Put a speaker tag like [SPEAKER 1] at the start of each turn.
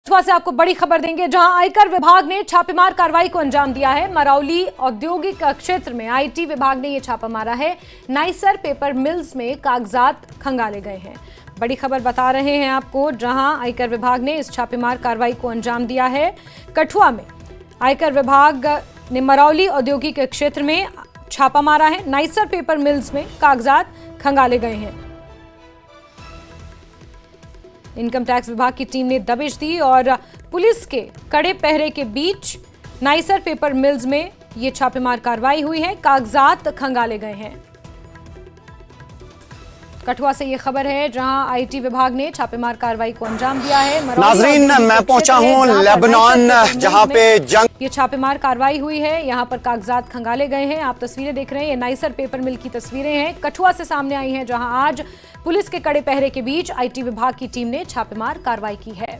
[SPEAKER 1] कठुआ से आपको बड़ी खबर देंगे, जहां आयकर विभाग ने छापेमार कार्रवाई को अंजाम दिया है। मरौली औद्योगिक क्षेत्र में आईटी विभाग ने यह छापा मारा है। नाइसर पेपर मिल्स में कागजात खंगाले गए हैं। बड़ी खबर बता रहे हैं आपको, जहां आयकर विभाग ने इस छापेमार कार्रवाई को अंजाम दिया है। कठुआ में आयकर विभाग ने मरौली औद्योगिक क्षेत्र में छापा मारा है। नाइसर पेपर मिल्स में कागजात खंगाले गए हैं। इनकम टैक्स विभाग की टीम ने दबिश दी और पुलिस के कड़े पहरे के बीच नाइसर पेपर मिल्स में यह छापेमार कार्रवाई हुई है। कागजात खंगाले गए हैं। कठुआ से यह खबर है, जहां आईटी विभाग ने छापेमार कार्रवाई को अंजाम दिया है।
[SPEAKER 2] नाजरीन, मैं पहुंचा हूं लेबनान, जहां पे जंग
[SPEAKER 1] ये छापेमार कार्रवाई हुई है। यहां पर कागजात खंगाले गए हैं। आप तस्वीरें देख रहे हैं, ये नाइसर पेपर मिल की तस्वीरें हैं। कठुआ से सामने आई हैं, जहां आज पुलिस के कड़े पहरे के बीच आईटी विभाग की टीम ने छापेमार कार्रवाई की है।